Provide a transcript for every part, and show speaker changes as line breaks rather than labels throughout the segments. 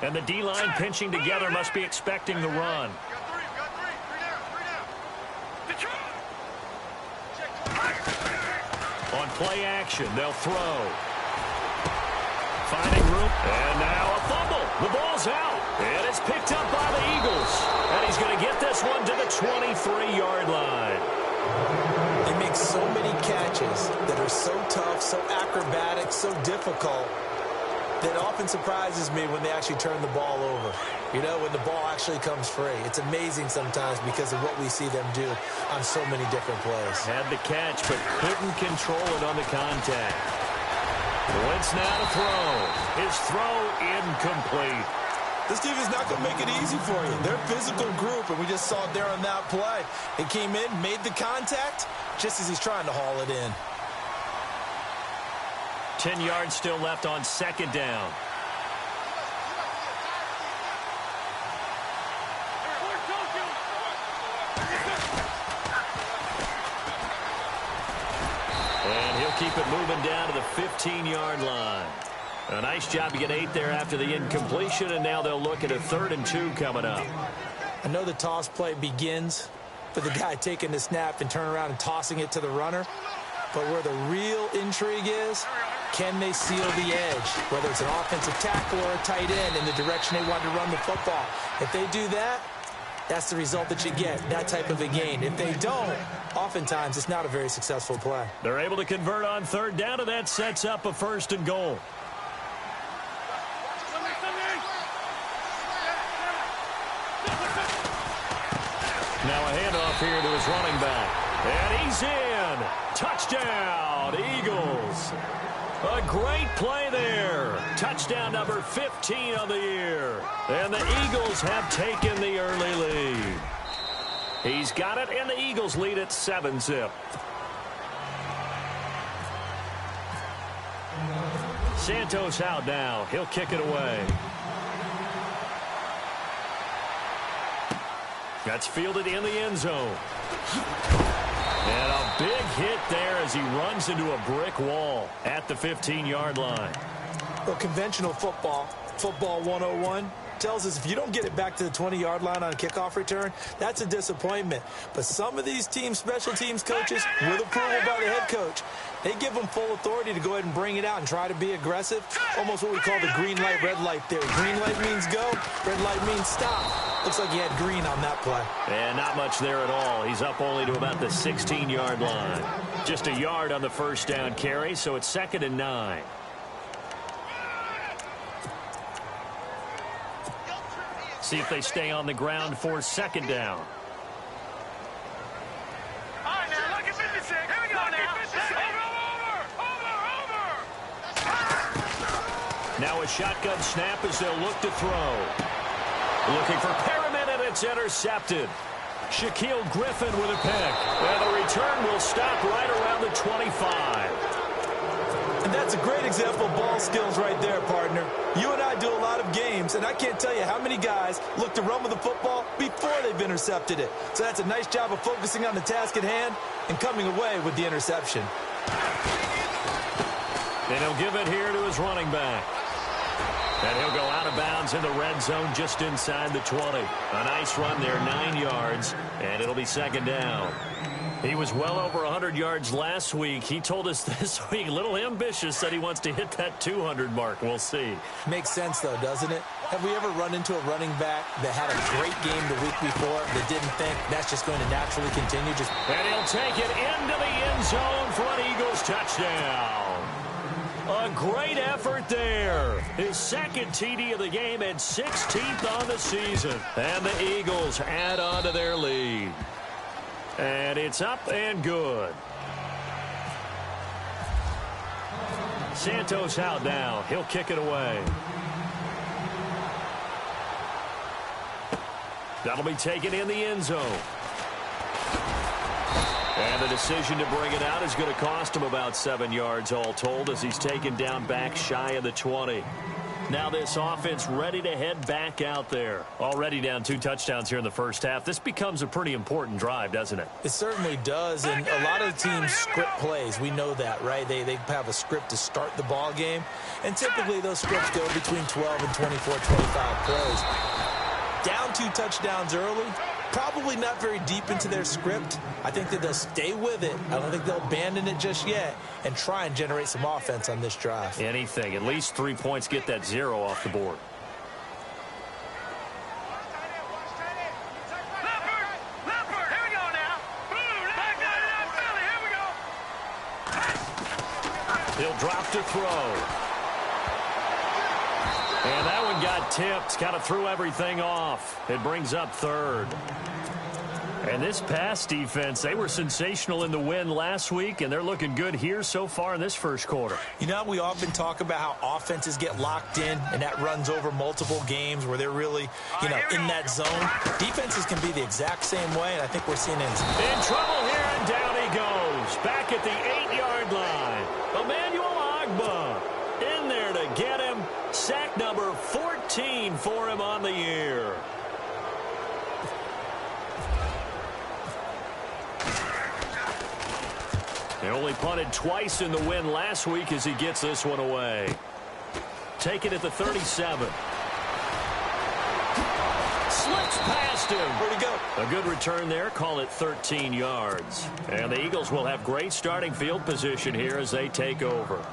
And the D-line pinching together must be expecting the run. On play action, they'll throw. Finding room. And now a fumble. The ball's out. And it's picked up by the Eagles. And he's going to get this one to the 23-yard line.
They make so many catches that are so tough, so acrobatic, so difficult, that often surprises me when they actually turn the ball over. You know, when the ball actually comes free. It's amazing sometimes because of what we see them do on so many different plays.
Had the catch, but couldn't control it on the contact. Wentz now to throw. His throw incomplete.
This team is not going to make it easy for you. They're a physical group, and we just saw it there on that play. He came in, made the contact, just as he's trying to haul it in.
10 yards still left on second down. And he'll keep it moving down to the 15-yard line. A nice job to get 8 there after the incompletion, and now they'll look at a 3rd and 2 coming up.
I know the toss play begins with the guy taking the snap and turn around and tossing it to the runner. But where the real intrigue is, can they seal the edge, whether it's an offensive tackle or a tight end in the direction they want to run the football. If they do that, that's the result that you get, that type of a gain. If they don't, oftentimes it's not a very successful play.
They're able to convert on 3rd down, and that sets up a 1st and goal. Now a handoff here to his running back. And he's in. Touchdown, Eagles. A great play there. Touchdown number 15 on the year. And the Eagles have taken the early lead. He's got it, and the Eagles lead at 7-zip. Santos out now. He'll kick it away. That's fielded in the end zone. And a big hit there as he runs into a brick wall at the 15-yard line.
Well, conventional football 101, tells us if you don't get it back to the 20-yard line on a kickoff return, that's a disappointment. But some of these teams, special teams coaches, with approval by the head coach, they give them full authority to go ahead and bring it out and try to be aggressive. Almost what we call the green light, red light theory. Green light means go, red light means stop. Looks like he had green on that play.
And not much there at all. He's up only to about the 16-yard line. Just a yard on the 1st down carry, so it's 2nd and 9. See if they stay on the ground for 2nd down.
All right, now look at 56. Here we go now. Over.
Now a shotgun snap as they'll look to throw. Looking for Perriman, and it's intercepted. Shaquille Griffin with a pick. And the return will stop right around the 25.
And that's a great example of ball skills right there, partner. You and I do a lot of games, and I can't tell you how many guys look to run with the football before they've intercepted it. So that's a nice job of focusing on the task at hand and coming away with the interception.
And he'll give it here to his running back. And he'll go out of bounds in the red zone just inside the 20. A nice run there, 9 yards, and it'll be 2nd down. He was well over 100 yards last week. He told us this week, a little ambitious, that he wants to hit that 200 mark. We'll see.
Makes sense, though, doesn't it? Have we ever run into a running back that had a great game the week before that didn't think that's just going to naturally continue?
And he'll take it into the end zone for an Eagles touchdown. A great effort there. His 2nd TD of the game and 16th on the season. And the Eagles add on to their lead. And it's up and good. Santos out now. He'll kick it away. That'll be taken in the end zone. And the decision to bring it out is going to cost him about 7 yards all told as he's taken down back shy of the 20. Now this offense ready to head back out there. Already down 2 touchdowns here in the first half. This becomes a pretty important drive, doesn't it?
It certainly does, and a lot of the teams script plays. We know that, right? They have a script to start the ball game, and typically those scripts go between 12 and 24, 25 plays. Down 2 touchdowns early, probably not very deep into their script. I think that they'll stay with it. I don't think they'll abandon it just yet and try and generate some offense on this drive.
Anything. At least 3 points, get that 0 off the board. He'll drop to throw. And that one got tipped. Kind of threw everything off. It brings up 3rd. And this pass defense, they were sensational in the win last week, and they're looking good here so far in this first quarter.
You know, we often talk about how offenses get locked in, and that runs over multiple games where they're really, in that zone. Defenses can be the exact same way, and I think we're seeing it.
In trouble here, and down he goes. Back at the 8-yard line. Emmanuel Agba in there to get him. Sack number 14 for him on the year. They only punted twice in the win last week as he gets this one away. Take it at the 37. Slips past him.
Where'd he go?
A good return there. Call it 13 yards. And the Eagles will have great starting field position here as they take over.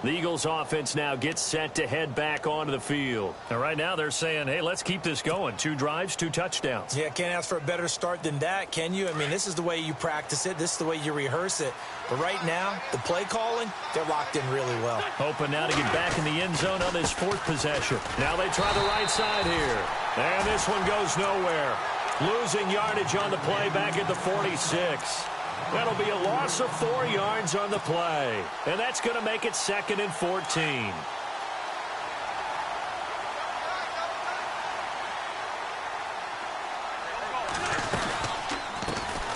The Eagles offense now gets set to head back onto the field. And right now they're saying, hey, let's keep this going. 2 drives, 2 touchdowns.
Yeah, can't ask for a better start than that, can you? I mean, this is the way you practice it. This is the way you rehearse it. But right now, the play calling, they're locked in really well.
Hoping now to get back in the end zone on this 4th possession. Now they try the right side here. And this one goes nowhere. Losing yardage on the play back at the 46. That'll be a loss of 4 yards on the play. And that's going to make it 2nd and 14.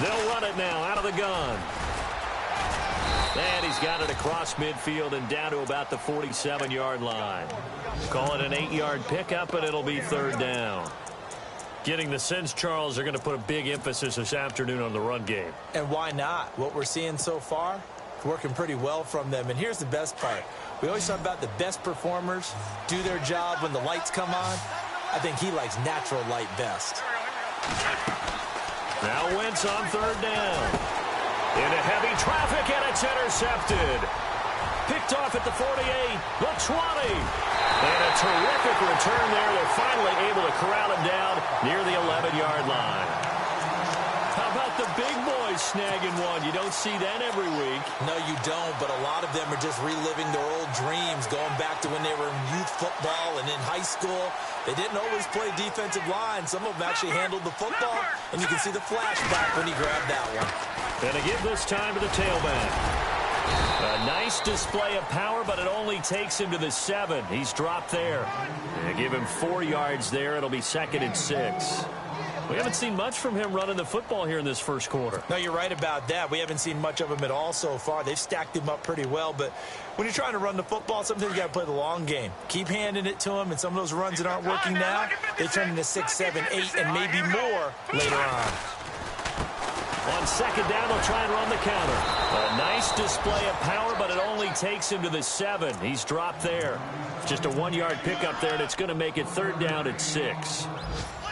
They'll run it now out of the gun. And he's got it across midfield and down to about the 47-yard line. Call it an 8-yard pickup, and it'll be 3rd down. Getting the sense, Charles, are going to put a big emphasis this afternoon on the run game.
And why not? What we're seeing so far, working pretty well from them. And here's the best part. We always talk about the best performers do their job when the lights come on. I think he likes natural light best.
Now Wentz on 3rd down. Into heavy traffic, and it's intercepted. Picked off at the 48, the 20. And a terrific return there. They're finally able to corral him down near the 11-yard line. How about the big boys snagging one? You don't see that every week.
No, you don't, but a lot of them are just reliving their old dreams, going back to when they were in youth football and in high school. They didn't always play defensive line. Some of them actually handled the football, and you can see the flashback when he grabbed that one.
And to give this time to the tailback. A nice display of power, but it only takes him to the 7. He's dropped there. And give him 4 yards there. It'll be 2nd and 6. We haven't seen much from him running the football here in this first quarter.
No, you're right about that. We haven't seen much of him at all so far. They've stacked him up pretty well, but when you're trying to run the football, sometimes you got to play the long game. Keep handing it to him, and some of those runs that aren't working now, they turn into 6, 7, 8, and maybe more later on.
On 2nd down, they'll try and run the counter. A nice display of power, but it only takes him to the 7. He's dropped there. Just a 1-yard pickup there, and it's going to make it 3rd down at 6.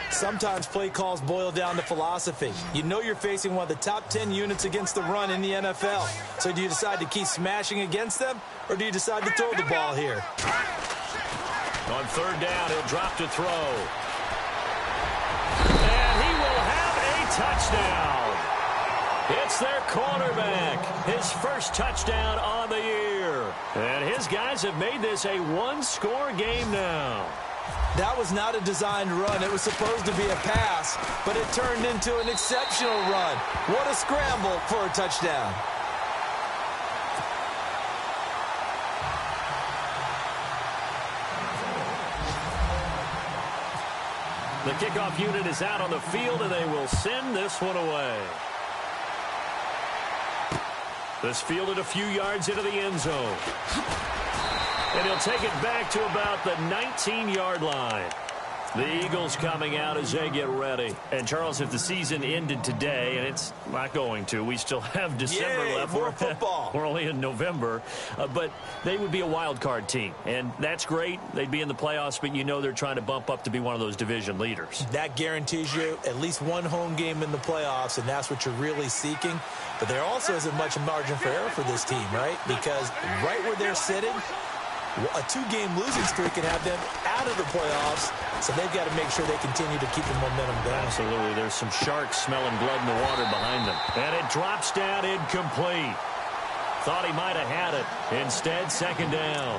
Sometimes play calls boil down to philosophy. You know you're facing one of the top 10 units against the run in the NFL. So do you decide to keep smashing against them, or do you decide to throw the ball here?
On 3rd down, he'll drop to throw. And he will have a touchdown. It's their quarterback. His first touchdown on the year. And his guys have made this a 1-score game now.
That was not a designed run. It was supposed to be a pass, but it turned into an exceptional run. What a scramble for a touchdown.
The kickoff unit is out on the field, and they will send this one away. This fielded a few yards into the end zone. And he'll take it back to about the 19-yard line. The Eagles coming out as they get ready. And, Charles, if the season ended today, and it's not going to, we still have December left.
More football.
We're only in November. But they would be a wild card team. And that's great. They'd be in the playoffs, but you know they're trying to bump up to be one of those division leaders.
That guarantees you at least one home game in the playoffs, and that's what you're really seeking. But there also isn't much margin for error for this team, right? Because right where they're sitting, a 2-game losing streak can have them out of the playoffs, so they've got to make sure they continue to keep the momentum going.
Absolutely. There's some sharks smelling blood in the water behind them. And it drops down incomplete. Thought he might have had it. Instead, second down.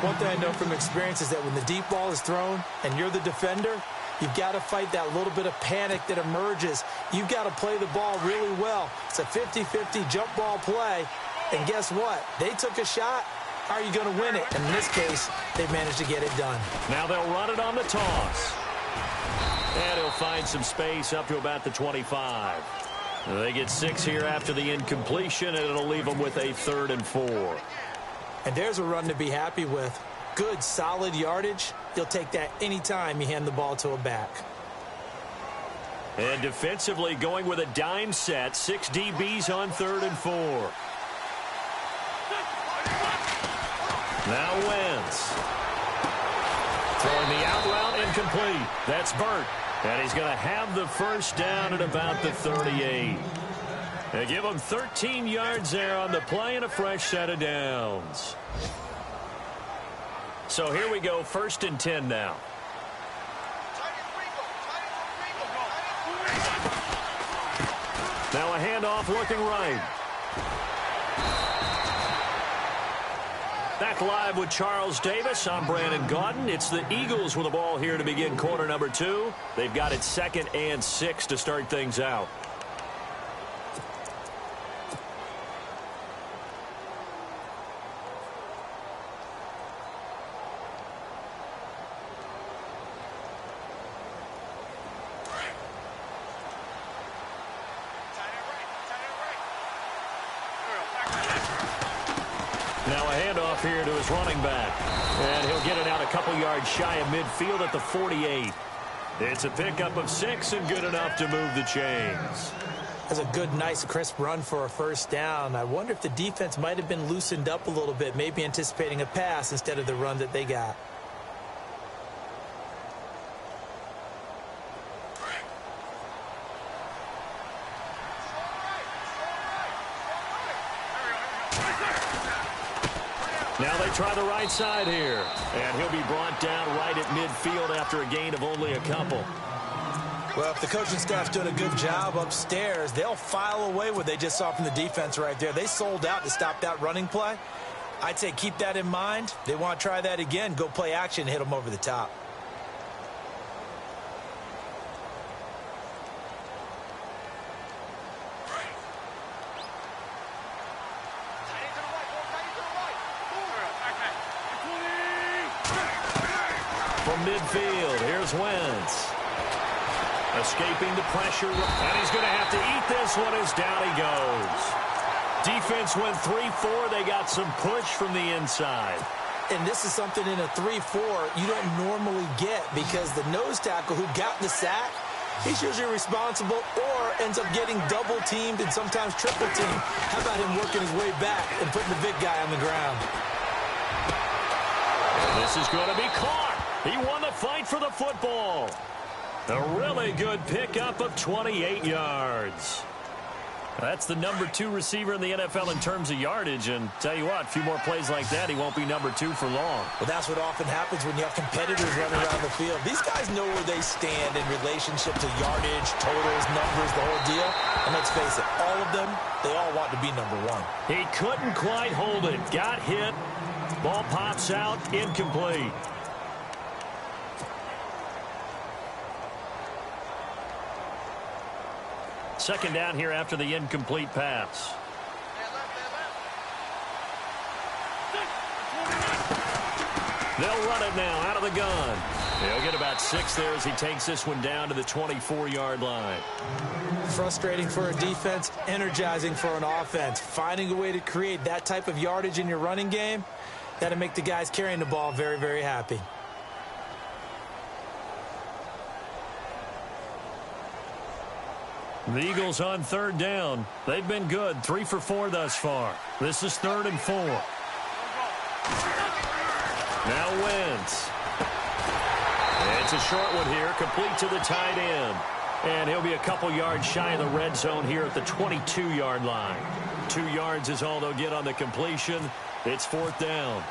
One thing I know from experience is that when the deep ball is thrown and you're the defender, you've got to fight that little bit of panic that emerges. You've got to play the ball really well. It's a 50-50 jump ball play, and guess what? They took a shot. How are you going to win it? And in this case, they've managed to get it done.
Now they'll run it on the toss. And he'll find some space up to about the 25. They get 6 here after the incompletion, and it'll leave them with a 3rd and 4.
And there's a run to be happy with. Good, solid yardage. You'll take that anytime you hand the ball to a back.
And defensively going with a dime set. 6 DBs on 3rd and 4. Now Wentz. Throwing the out route incomplete. That's Burt. And he's going to have the first down at about the 38. They give him 13 yards there on the play and a fresh set of downs. So here we go, 1st and 10 now. Now a handoff looking right. Back live with Charles Davis. I'm Brandon Gaudin. It's the Eagles with the ball here to begin quarter number 2. They've got it 2nd and 6 to start things out. Now a handoff here to his running back. And he'll get it out a couple yards shy of midfield at the 48. It's a pickup of 6 and good enough to move the chains.
That's a good, nice, crisp run for a first down. I wonder if the defense might have been loosened up a little bit, maybe anticipating a pass instead of the run that they got.
Now they try the right side here. And he'll be brought down right at midfield after a gain of only a couple.
Well, if the coaching staff's doing a good job upstairs, they'll file away what they just saw from the defense right there. They sold out to stop that running play. I'd say keep that in mind. They want to try that again. Go play action, hit them over the top.
From midfield, here's Wentz. Escaping the pressure, and he's going to have to eat this one as down he goes. Defense went 3-4. They got some push from the inside.
And this is something in a 3-4 you don't normally get because the nose tackle who got the sack, he's usually responsible or ends up getting double-teamed and sometimes triple-teamed. How about him working his way back and putting the big guy on the ground?
And this is going to be caught. He won the fight for the football. A really good pickup of 28 yards. That's the number 2 receiver in the NFL in terms of yardage. And tell you what, a few more plays like that, he won't be number 2 for long.
Well, that's what often happens when you have competitors running around the field. These guys know where they stand in relationship to yardage, totals, numbers, the whole deal. And let's face it, all of them, they all want to be number 1.
He couldn't quite hold it. Got hit. Ball pops out. Incomplete. Second down here after the incomplete pass. They'll run it now out of the gun. He'll get about 6 there as he takes this one down to the 24-yard line.
Frustrating for a defense, energizing for an offense. Finding a way to create that type of yardage in your running game, That'll make the guys carrying the ball very, very happy.
The Eagles on third down. They've been good, 3 for 4 thus far. This is 3rd and 4. Now Wentz. It's a short one here, complete to the tight end. And he'll be a couple yards shy of the red zone here at the 22-yard line. 2 yards is all they'll get on the completion. It's 4th down.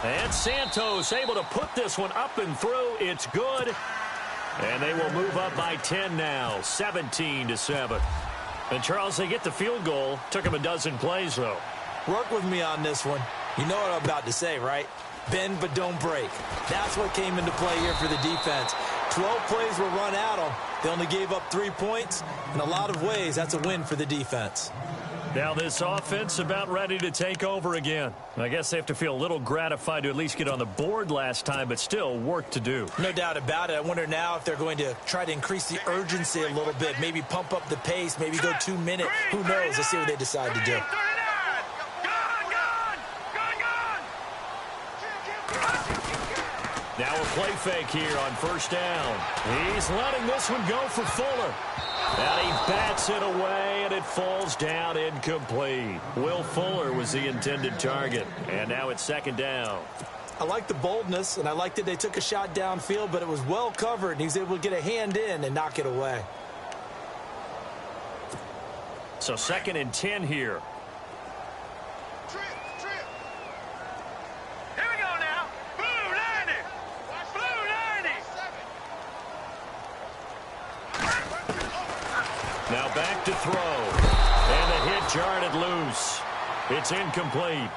And Santos able to put this one up and through. It's good. And they will move up by 10 now, 17-7. And, Charles, they get the field goal. Took them a dozen plays, though.
Work with me on this one. You know what I'm about to say, right? Bend but don't break. That's what came into play here for the defense. 12 plays were run at them. They only gave up 3 points. In a lot of ways, that's a win for the defense.
Now this offense about ready to take over again. I guess they have to feel a little gratified to at least get on the board last time, but still work to do.
No doubt about it. I wonder now if they're going to try to increase the urgency a little bit, maybe pump up the pace, maybe go 2 minutes. Who knows? Let's see what they decide to do.
Now a play fake here on 1st down. He's letting this one go for Fuller. And he bats it away, and it falls down incomplete. Will Fuller was the intended target. And now it's 2nd down.
I like the boldness, and I like that they took a shot downfield, but it was well covered, and he was able to get a hand in and knock it away.
So 2nd and 10 here. Now back to throw. And the hit jarred it loose. It's incomplete.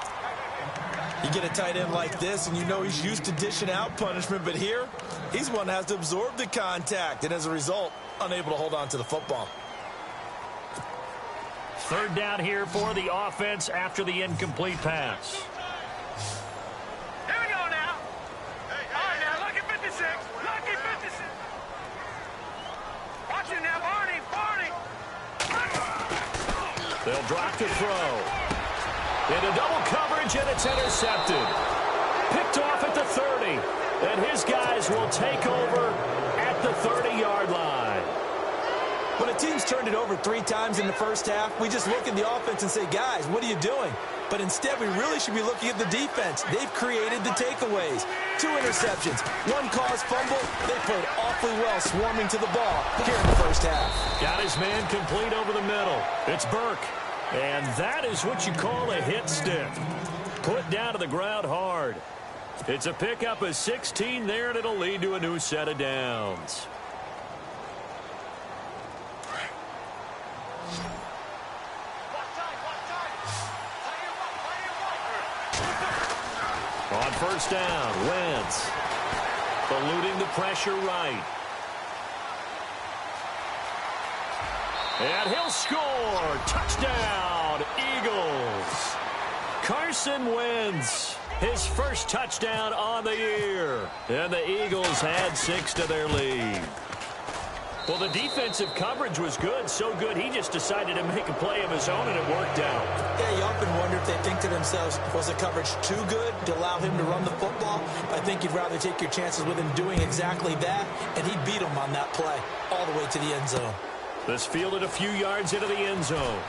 You get a tight end like this, and you know he's used to dishing out punishment, but here, he's one that has to absorb the contact, and as a result, unable to hold on to the football.
3rd down here for the offense after the incomplete pass.
Here we go now. All right, now, lucky 56. Lucky 56. Watch it now, Barney.
They'll drop to throw. Into double coverage, and it's intercepted. Picked off at the 30. And his guys will take over at the 30-yard line.
When a team's turned it over 3 times in the first half, we just look at the offense and say, guys, what are you doing? But instead, we really should be looking at the defense. They've created the takeaways. 2 interceptions, 1 caused fumble. They played awfully well swarming to the ball here in the first half.
Got his man complete over the middle. It's Burke. And that is what you call a hit stick. Put down to the ground hard. It's a pickup of 16 there, and it'll lead to a new set of downs. On 1st down, Wentz eluding the pressure right. And he'll score. Touchdown, Eagles. Carson Wentz, his first touchdown on the year. And the Eagles had 6 to their lead. Well, the defensive coverage was good, so good he just decided to make a play of his own, and it worked out.
Yeah, you often wonder if they think to themselves, was the coverage too good to allow him to run the football? I think you'd rather take your chances with him doing exactly that, and he beat him on that play all the way to the end zone.
This fielded a few yards into the end zone.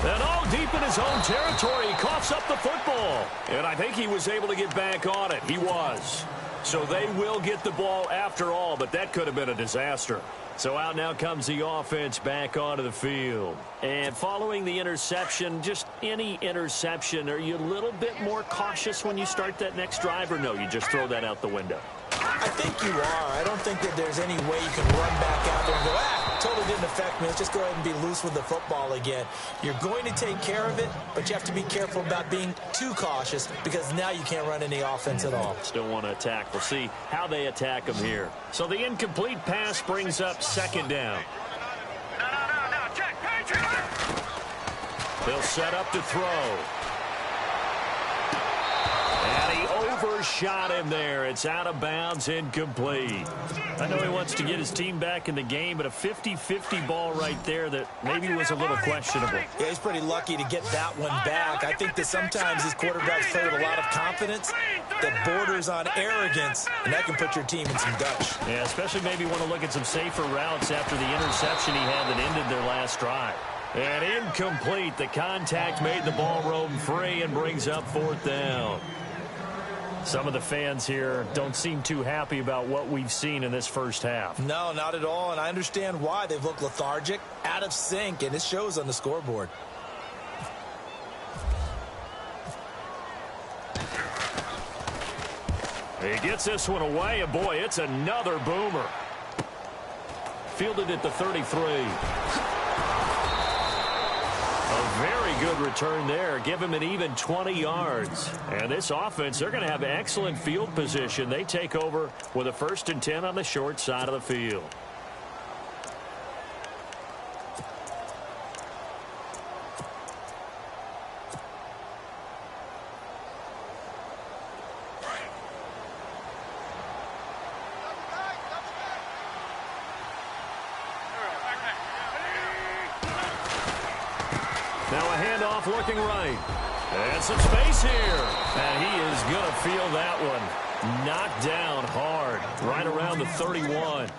And all deep in his own territory, he coughs up the football. And I think he was able to get back on it. He was. So they will get the ball after all, but that could have been a disaster. So out now comes the offense back onto the field. And following the interception, just any interception, are you a little bit more cautious when you start that next drive, or no, you just throw that out the window?
I think you are. I don't think that there's any way you can run back out there and go, totally didn't affect me. Let's just go ahead and be loose with the football again. You're going to take care of it, but you have to be careful about being too cautious because now you can't run any offense at all.
Still want to attack. We'll see how they attack them here. So the incomplete pass brings up 2nd down.
No, check, Patriot!
They'll set up to throw. And he overshot him there. It's out of bounds, incomplete. I know he wants to get his team back in the game, but a 50-50 ball right there that maybe was a little questionable.
Yeah, he's pretty lucky to get that one back. I think that sometimes his quarterbacks play with a lot of confidence that borders on arrogance, and that can put your team in some Dutch.
Yeah, especially maybe want to look at some safer routes after the interception he had that ended their last drive. And incomplete. The contact made the ball roam free and brings up 4th down. Some of the fans here don't seem too happy about what we've seen in this first half.
No, not at all, and I understand why. They've looked lethargic, out of sync, and it shows on the scoreboard.
He gets this one away, and boy, it's another boomer. Fielded at the 33. A very good return there. Give him an even 20 yards. And this offense, they're going to have excellent field position. They take over with a 1st and 10 on the short side of the field. Now a handoff looking right. And some space here. And he is going to feel that one. Knocked down hard. Right around the 31.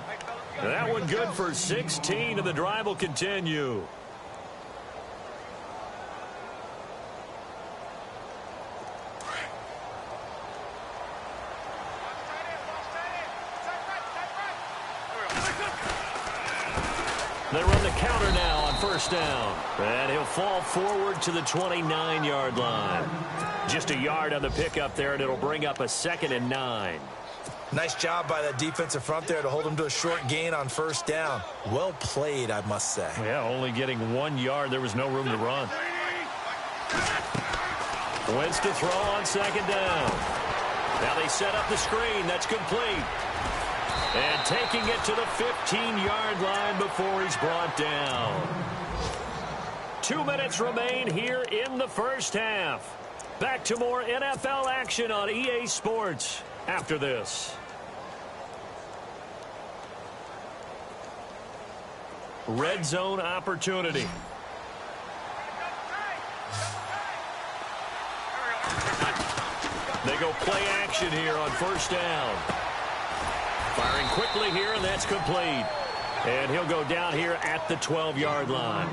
That one good for 16, and the drive will continue. They run the counter now on 1st down. And he'll fall forward to the 29-yard line. Just a yard on the pickup there, and it'll bring up a 2nd and 9.
Nice job by that defensive front there to hold him to a short gain on 1st down. Well played, I must say.
Yeah, only getting 1 yard. There was no room to run. Wentz to throw on 2nd down. Now they set up the screen. That's complete. And taking it to the 15-yard line before he's brought down. 2 minutes remain here in the first half. Back to more NFL action on EA Sports after this. Red zone opportunity. They go play action here on 1st down. Firing quickly here, and that's complete. And he'll go down here at the 12-yard line.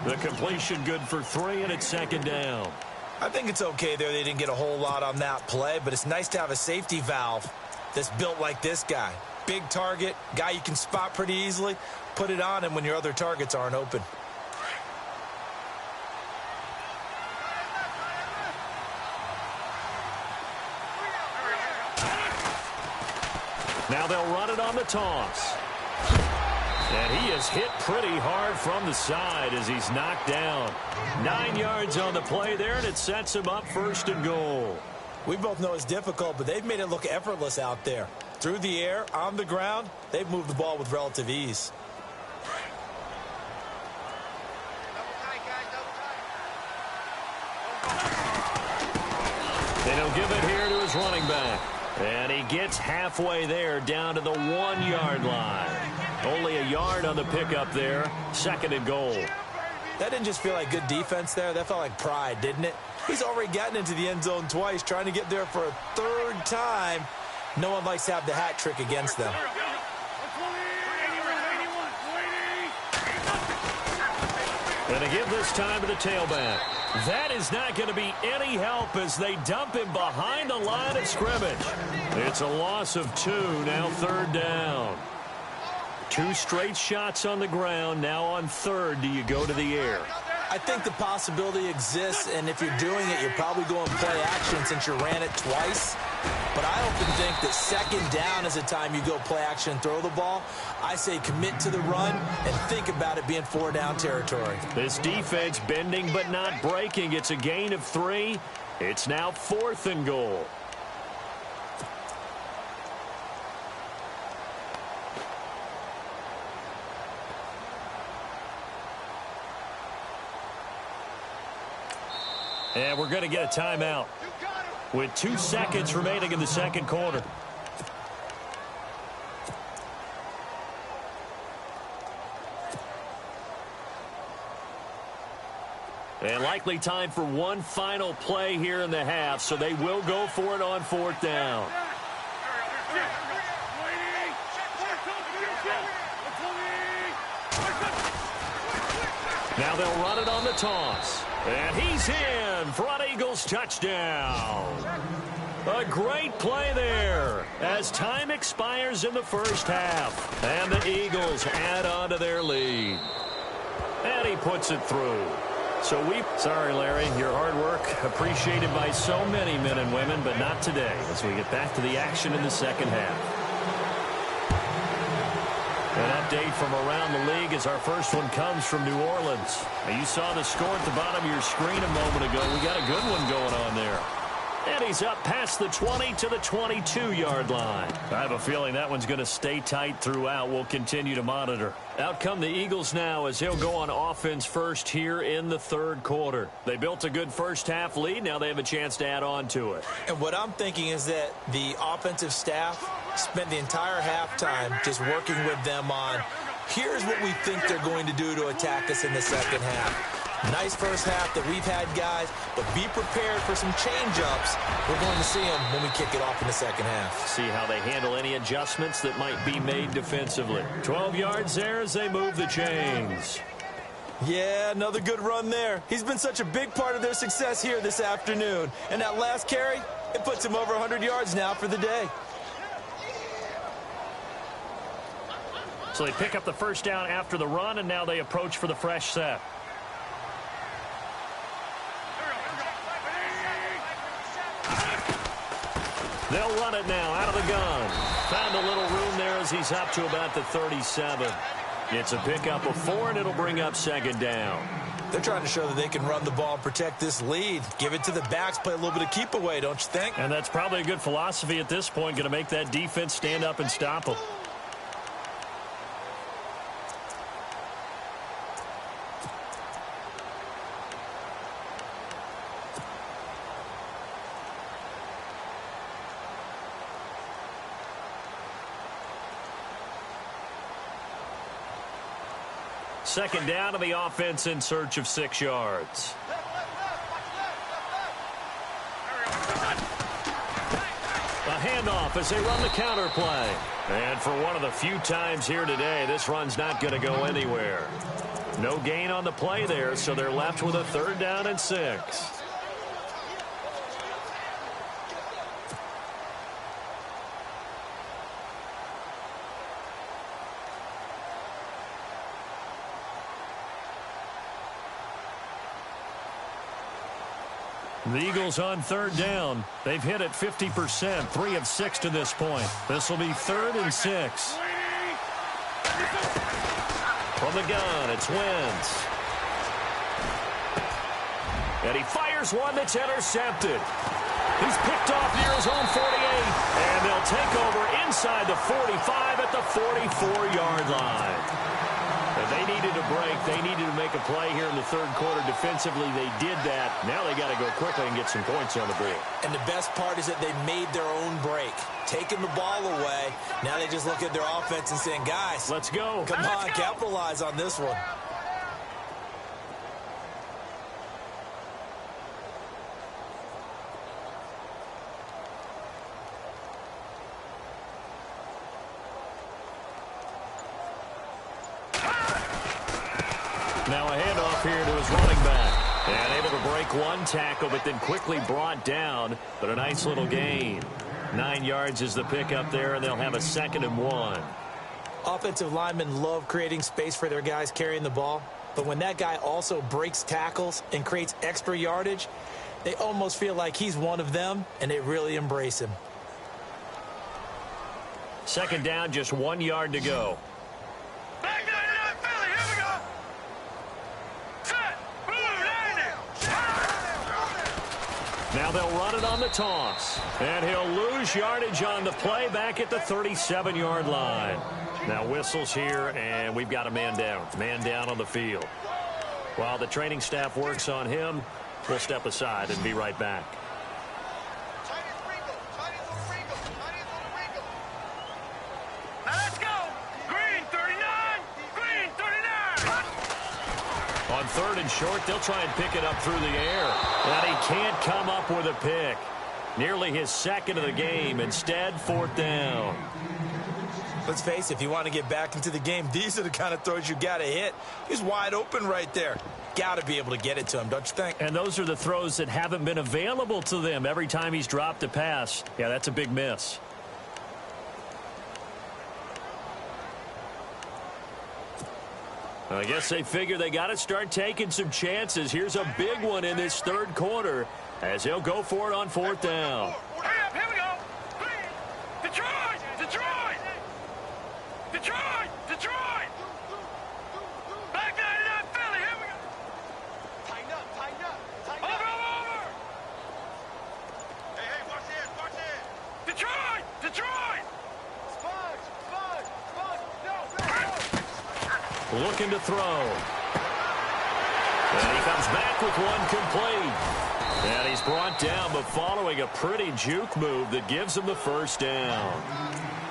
The completion good for 3, and it's 2nd down.
I think it's okay there. They didn't get a whole lot on that play, but it's nice to have a safety valve that's built like this guy. Big target, guy you can spot pretty easily. Put it on him when your other targets aren't open.
Now they'll run it on the toss. And he is hit pretty hard from the side as he's knocked down. 9 yards on the play there, and it sets him up 1st and goal.
We both know it's difficult, but they've made it look effortless out there. Through the air, on the ground, they've moved the ball with relative ease.
And he'll give it here to his running back. And he gets halfway there down to the 1-yard line. Only a yard on the pickup there. 2nd and goal.
That didn't just feel like good defense there. That felt like pride, didn't it? He's already gotten into the end zone twice, trying to get there for a 3rd time. No one likes to have the hat trick against them.
And they give this time to the tailback. That is not going to be any help as they dump him behind the line of scrimmage. It's a loss of 2, now 3rd down. 2 straight shots on the ground. Now on 3rd, do you go to the air?
I think the possibility exists, and if you're doing it, you're probably going play action since you ran it twice. But I often think that 2nd down is the time you go play action and throw the ball. I say commit to the run and think about it being 4-down territory.
This defense bending but not breaking. It's a gain of 3. It's now 4th and goal. And we're going to get a timeout. with 2 seconds remaining in the second quarter. And likely time for one final play here in the half, so they will go for it on 4th down. Now they'll run it on the toss. And he's in. Front Eagles touchdown. A great play there as time expires in the first half. And the Eagles add on to their lead. And he puts it through. Sorry, Larry, your hard work appreciated by so many men and women, but not today as we get back to the action in the second half. An update from around the league as our first one comes from New Orleans. Now, you saw the score at the bottom of your screen a moment ago. We got a good one going on there. And he's up past the 20 to the 22-yard line. I have a feeling that one's going to stay tight throughout. We'll continue to monitor. Out come the Eagles now as he'll go on offense first here in the third quarter. They built a good first half lead. Now they have a chance to add on to it.
And what I'm thinking is that the offensive staff spent the entire halftime just working with them on, here's what we think they're going to do to attack us in the second half. Nice first half that we've had, guys, but be prepared for some change-ups. We're going to see them when we kick it off in the second half.
See how they handle any adjustments that might be made defensively. 12 yards there as they move the chains.
Yeah, another good run there. He's been such a big part of their success here this afternoon. And that last carry, it puts him over 100 yards now for the day.
So they pick up the first down after the run, and now they approach for the fresh set. They'll run it now out of the gun. Found a little room there as he's up to about the 37. It's a pickup of 4, and it'll bring up second down.
They're trying to show that they can run the ball and protect this lead. Give it to the backs, play a little bit of keep away, don't you think?
And that's probably a good philosophy at this point, going to make that defense stand up and stop them. Second down to the offense in search of 6 yards. A handoff as they run the counter play. And for one of the few times here today, this run's not going to go anywhere. No gain on the play there, so they're left with a 3rd down and 6. The Eagles on 3rd down. They've hit it 50%, 3 of 6 to this point. This will be 3rd and 6. From the gun, it's Wentz. And he fires one that's intercepted. He's picked off near his own 48. And they'll take over inside the 45 at the 44-yard line. They needed a break. They needed to make a play here in the third quarter. Defensively, they did that. Now they got to go quickly and get some points on the board.
And the best part is that they made their own break. Taking the ball away. Now they just look at their offense and saying, guys,
let's go.
Come on, capitalize on this one.
Now a handoff here to his running back. And able to break one tackle, but then quickly brought down. But a nice little gain. 9 yards is the pickup there, and they'll have a 2nd and 1.
Offensive linemen love creating space for their guys carrying the ball. But when that guy also breaks tackles and creates extra yardage, they almost feel like he's one of them, and they really embrace him.
2nd down, just 1 yard to go. Now they'll run it on the toss. And he'll lose yardage on the play back at the 37-yard line. Now whistles here, and we've got a man down. Man down on the field. While the training staff works on him, we'll step aside and be right back. third and short. They'll try and pick it up through the air. And he can't come up with a pick. Nearly his second of the game. Instead, fourth down.
Let's face it, if you want to get back into the game, these are the kind of throws you got to hit. He's wide open right there. Got to be able to get it to him, don't you think?
And those are the throws that haven't been available to them every time he's dropped a pass. Yeah, that's a big miss. I guess they figure they got to start taking some chances. Here's a big one in this third quarter as he'll go for it on fourth down.
Here we go. Detroit! Detroit! Detroit! Detroit! Back 99 Philly. Here we go. Tighten up, tighten up, tighten up. Over. Hey, watch this. Detroit! Detroit! Sponge. No.
Looking to throw. And he comes back with one complete. And he's brought down, but following a pretty juke move that gives him the first down.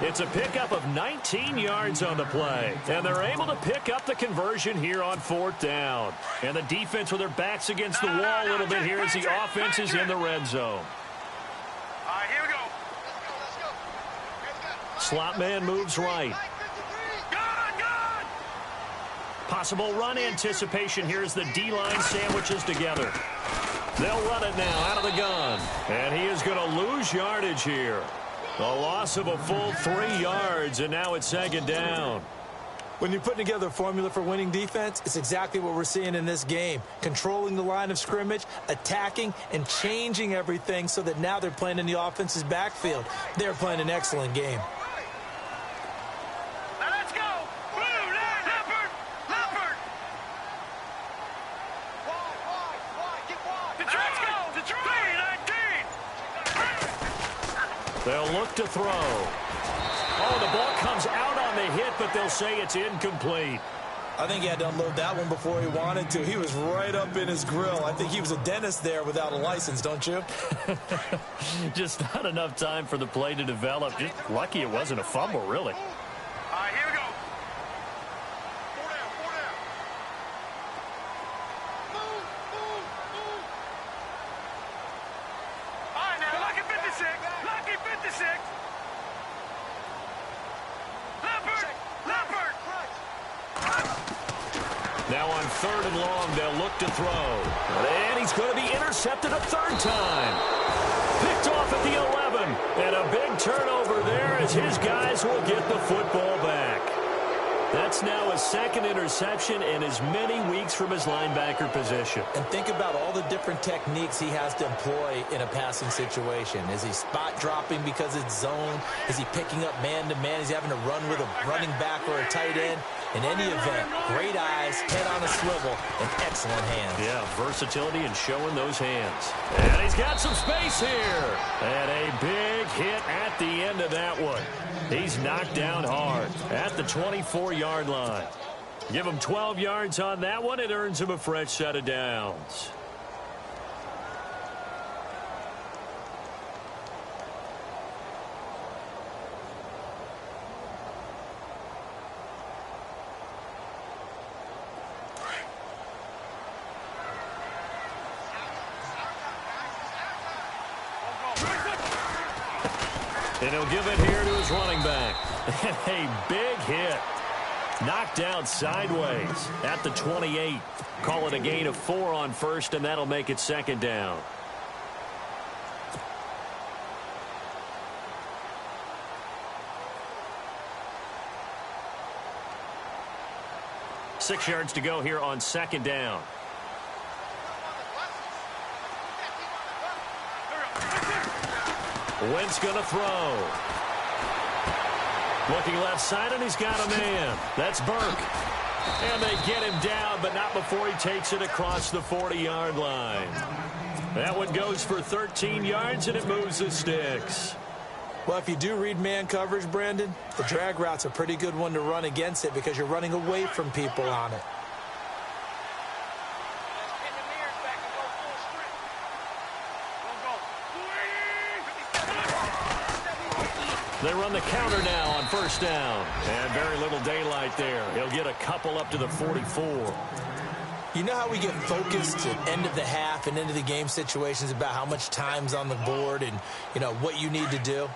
It's a pickup of 19 yards on the play. And they're able to pick up the conversion here on fourth down. And the defense with their backs against the wall a little bit here as the offense is in the red zone.
All right, here we go.
Slot man moves right. Possible run anticipation here as the D-line sandwiches together. They'll run it now out of the gun. And he is going to lose yardage here. A loss of a full 3 yards, and now it's second down.
When you're putting together a formula for winning defense, it's exactly what we're seeing in this game. Controlling the line of scrimmage, attacking, and changing everything so that now they're playing in the offense's backfield. They're playing an excellent game.
They'll look to throw. Oh, the ball comes out on the hit, but they'll say it's incomplete.
I think he had to unload that one before he wanted to. He was right up in his grill. I think he was a dentist there without a license, don't you?
Just not enough time for the play to develop. Just lucky it wasn't a fumble, really.
All right, here we go. Four down. Move. All right, now, lucky 56. Lucky 56. Leopard.
Now on third and long, they'll look to throw. And he's going to be intercepted a third time. Picked off at the 11. And a big turnover there as his guys will get the football back. That's now his second interception in as many weeks from his linebacker position.
And think about all the different techniques he has to employ in a passing situation. Is he spot dropping because it's zone? Is he picking up man-to-man? Is he having to run with a running back or a tight end? In any event, great eyes, head on a swivel, and excellent hands.
Yeah, versatility and showing those hands. And he's got some space here. And a big hit at the end of that one. He's knocked down hard at the 24-yard line. Give him 12 yards on that one. It earns him a fresh set of downs. And he'll give it here to his running back. A big hit. Knocked down sideways at the 28. Call it a gain of 4 on first, and that'll make it second down. Six yards to go here on second down. Wentz going to throw. Looking left side, and he's got a man. That's Burke. And they get him down, but not before he takes it across the 40-yard line. That one goes for 13 yards, and it moves the sticks.
Well, if you do read man coverage, Brandon, the drag route's a pretty good one to run against it because you're running away from people on it.
They run the counter now on first down. And very little daylight there. He'll get a couple up to the 44.
You know how we get focused at end of the half and into the game situations about how much time's on the board and, you know, what you need to do?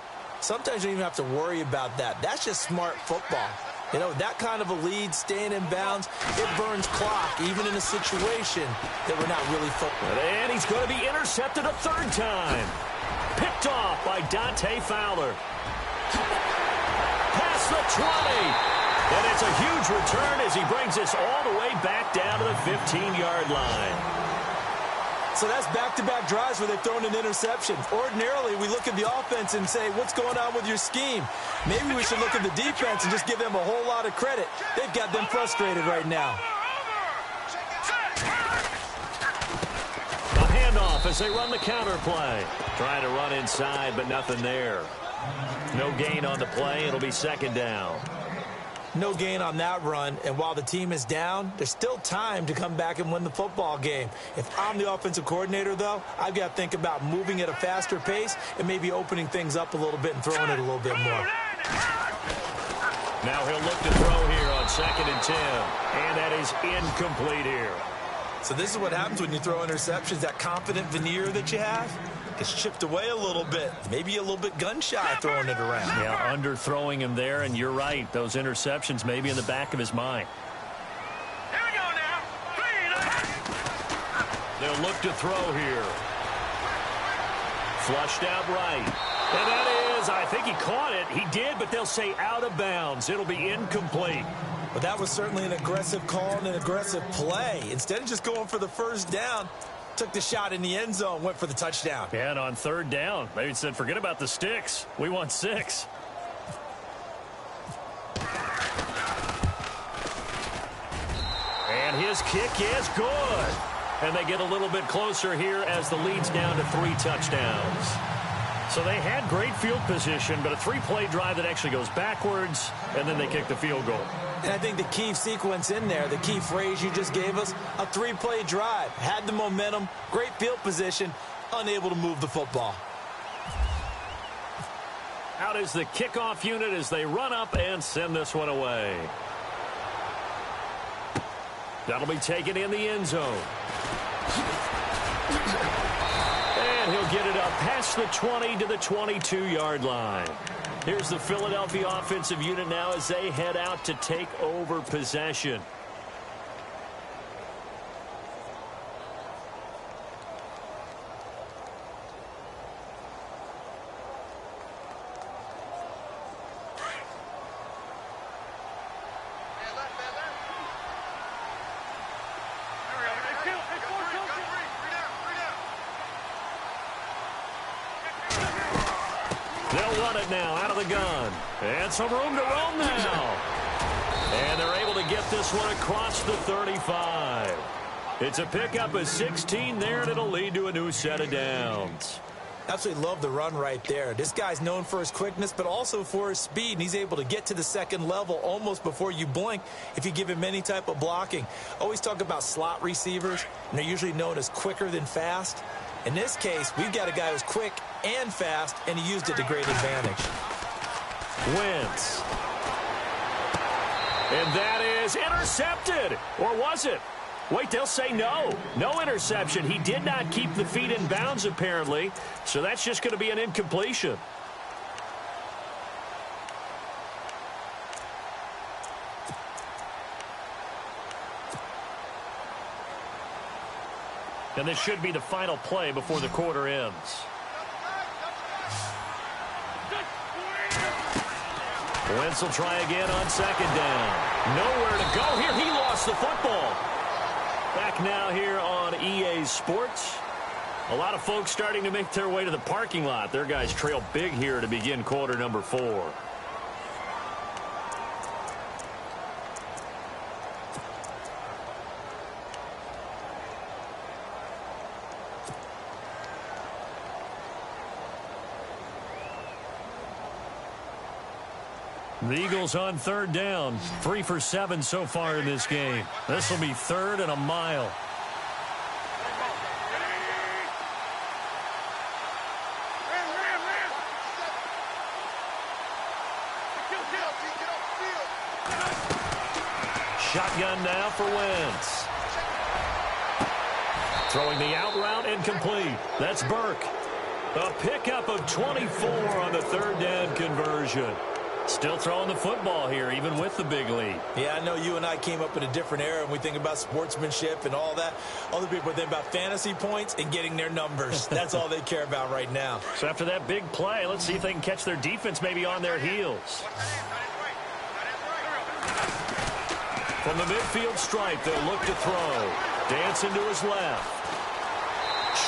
Sometimes you don't even have to worry about that. That's just smart football. You know, that kind of a lead, staying in bounds, it burns clock, even in a situation that we're not really focused.
And he's going to be intercepted a third time. Picked off by Dante Fowler. Past the 20. And it's a huge return as he brings us all the way back down to the 15-yard line.
So that's back-to-back drives where they've thrown an interception. Ordinarily, we look at the offense and say, what's going on with your scheme? Maybe we should look at the defense and just give them a whole lot of credit. They've got them frustrated right now.
A handoff as they run the counter play. Trying to run inside, but nothing there. No gain on the play. It'll be second down.
No gain on that run, and while the team is down, there's still time to come back and win the football game. If I'm the offensive coordinator, though, I've got to think about moving at a faster pace and maybe opening things up a little bit and throwing it a little bit more.
Now he'll look to throw here on 2nd and 10, and that is incomplete here.
So this is what happens when you throw interceptions. That confident veneer that you have gets chipped away a little bit. Maybe a little bit gun-shy throwing it around.
Yeah, underthrowing him there, and you're right. Those interceptions may be in the back of his mind.
Here we go now.
They'll look to throw here. Flushed out right. And that is, I think he caught it. He did, but they'll say out of bounds. It'll be incomplete.
But that was certainly an aggressive call and an aggressive play. Instead of just going for the first down, took the shot in the end zone, went for the touchdown.
Yeah, and on 3rd down, they said, forget about the sticks. We want 6. And his kick is good. And they get a little bit closer here as the lead's down to 3 touchdowns. So they had great field position, but a 3-play drive that actually goes backwards, and then they kick the field goal.
And I think the key sequence in there, the key phrase you just gave us, a 3-play drive. Had the momentum, great field position, unable to move the football.
Out is the kickoff unit as they run up and send this one away. That'll be taken in the end zone. And he'll get it up past the 20 to the 22-yard line. Here's the Philadelphia offensive unit now as they head out to take over possession. They'll run it now out of the gun. And some room to roam now. And they're able to get this one across the 35. It's a pickup of 16 there, and it'll lead to a new set of downs.
Absolutely love the run right there. This guy's known for his quickness, but also for his speed. And he's able to get to the second level almost before you blink if you give him any type of blocking. Always talk about slot receivers, and they're usually known as quicker than fast. In this case, we've got a guy who's quick and fast, and he used it to great advantage.
Wentz. And that is intercepted. Or was it? Wait, they'll say no. No interception. He did not keep the feet in bounds, apparently. So that's just going to be an incompletion. And this should be the final play before the quarter ends. Wentz will try again on 2nd down. Nowhere to go here. He lost the football. Back now here on EA Sports. A lot of folks starting to make their way to the parking lot. Their guys trail big here to begin quarter number 4. The Eagles on 3rd down. 3 for 7 so far in this game. This will be 3rd and a mile. Shotgun now for Wentz. Throwing the out route incomplete. That's Burke. A pickup of 24 on the third down conversion. Still throwing the football here, even with the big lead.
Yeah, I know you and I came up in a different era, and we think about sportsmanship and all that. Other people think about fantasy points and getting their numbers. That's all they care about right now.
So after that big play, let's see if they can catch their defense maybe on their heels. From the midfield stripe, they'll look to throw. Dancing to his left.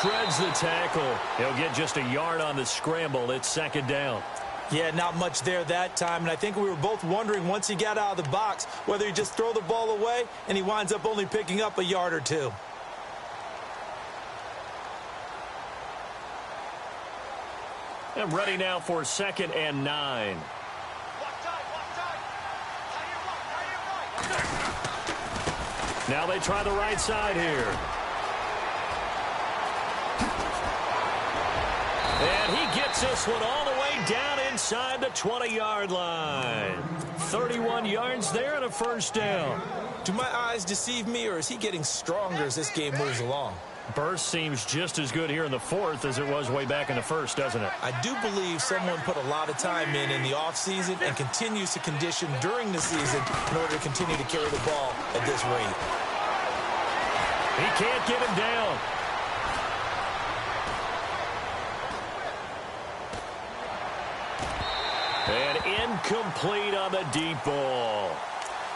Shreds the tackle. He'll get just a yard on the scramble. It's second down.
Yeah, not much there that time, and I think we were both wondering once he got out of the box whether he just throw the ball away, and he winds up only picking up a yard or two.
And ready now for 2nd and 9. Now they try the right side here. And he gets this one all the way down inside the 20-yard line. 31 yards there and a first down.
Do my eyes deceive me, or is he getting stronger as this game moves along?
Burst seems just as good here in the fourth as it was way back in the first, doesn't it?
I do believe someone put a lot of time in the offseason and continues to condition during the season in order to continue to carry the ball at this rate.
He can't get him down. And incomplete on the deep ball.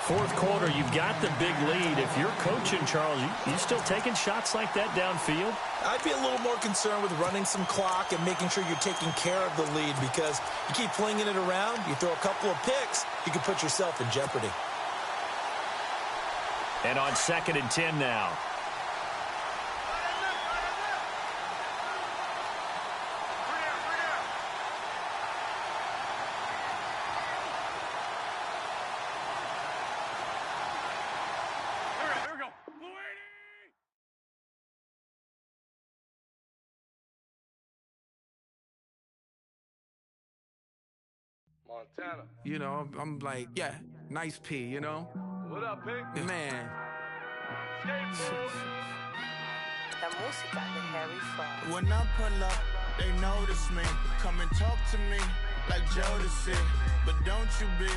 Fourth quarter, you've got the big lead. If you're coaching, Charles, you still taking shots like that downfield?
I'd be a little more concerned with running some clock and making sure you're taking care of the lead, because you keep flinging it around, you throw a couple of picks, you can put yourself in jeopardy.
And on 2nd and 10 now.
Montana.
You know, I'm like, yeah, nice P, you know?
What up, Pig?
Man.
La música de Harry Fraud.
When I pull up, they notice me. Come and talk to me like Jodeci, but don't you be